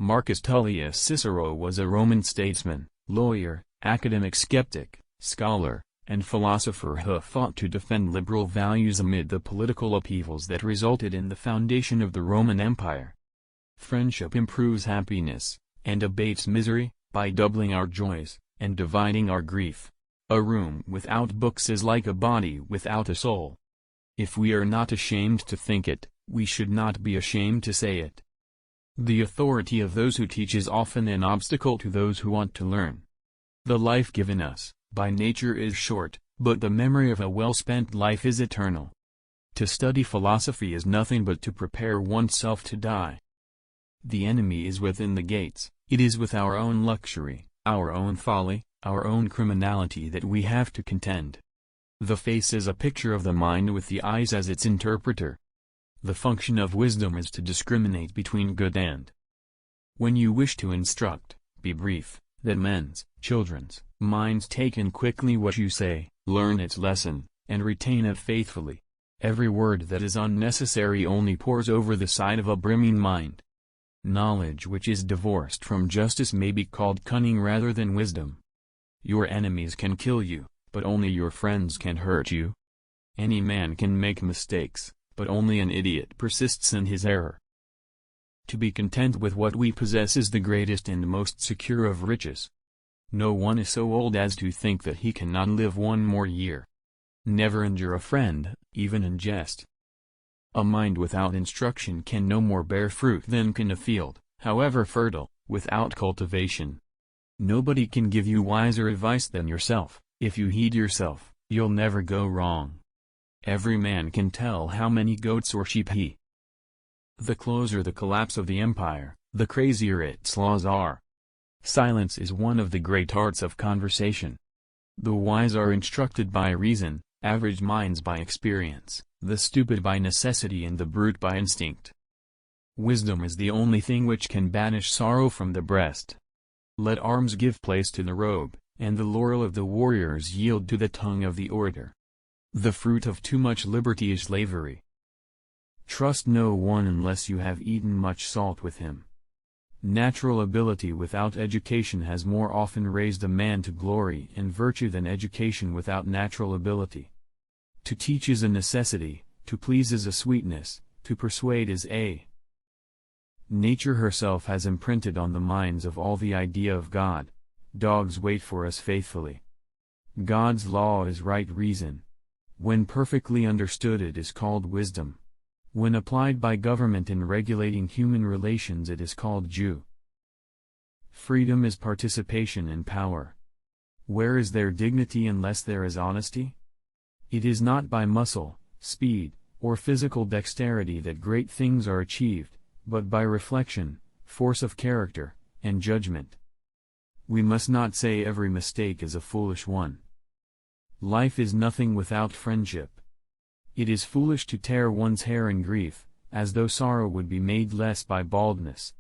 Marcus Tullius Cicero was a Roman statesman, lawyer, academic skeptic, scholar, and philosopher who fought to defend liberal values amid the political upheavals that resulted in the foundation of the Roman Empire. Friendship improves happiness, and abates misery, by doubling our joys, and dividing our grief. A room without books is like a body without a soul. If we are not ashamed to think it, we should not be ashamed to say it. The authority of those who teach is often an obstacle to those who want to learn. The life given us, by nature is short, but the memory of a well-spent life is eternal. To study philosophy is nothing but to prepare oneself to die. The enemy is within the gates. It is with our own luxury, our own folly, our own criminality that we have to contend. The face is a picture of the mind with the eyes as its interpreter. The function of wisdom is to discriminate between good and. When you wish to instruct, be brief, that men's, children's, minds take in quickly what you say, learn its lesson, and retain it faithfully. Every word that is unnecessary only pours over the side of a brimming mind. Knowledge which is divorced from justice may be called cunning rather than wisdom. Your enemies can kill you, but only your friends can hurt you. Any man can make mistakes, but only an idiot persists in his error. To be content with what we possess is the greatest and most secure of riches. No one is so old as to think that he cannot live one more year. Never injure a friend, even in jest. A mind without instruction can no more bear fruit than can a field, however fertile, without cultivation. Nobody can give you wiser advice than yourself. If you heed yourself, you'll never go wrong. Every man can tell how many goats or sheep he. The closer the collapse of the empire, the crazier its laws are. Silence is one of the great arts of conversation. The wise are instructed by reason, average minds by experience, the stupid by necessity and the brute by instinct. Wisdom is the only thing which can banish sorrow from the breast. Let arms give place to the robe, and the laurel of the warriors yield to the tongue of the orator. The fruit of too much liberty is slavery. Trust no one unless you have eaten much salt with him. Natural ability without education has more often raised a man to glory and virtue than education without natural ability. To teach is a necessity, to please is a sweetness, to persuade is a. Nature herself has imprinted on the minds of all the idea of God. Dogs wait for us faithfully. God's law is right reason. When perfectly understood it is called wisdom. When applied by government in regulating human relations it is called Jew. Freedom is participation in power. Where is there dignity unless there is honesty? It is not by muscle, speed, or physical dexterity that great things are achieved, but by reflection, force of character, and judgment. We must not say every mistake is a foolish one. Life is nothing without friendship. It is foolish to tear one's hair in grief, as though sorrow would be made less by baldness.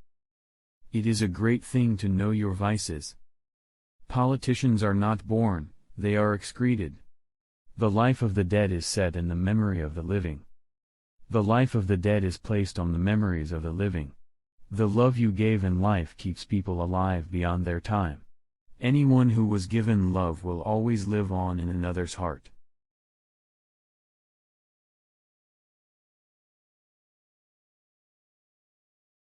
It is a great thing to know your vices. Politicians are not born, they are excreted. The life of the dead is set in the memory of the living. The life of the dead is placed on the memories of the living. The love you gave in life keeps people alive beyond their time. Anyone who was given love will always live on in another's heart.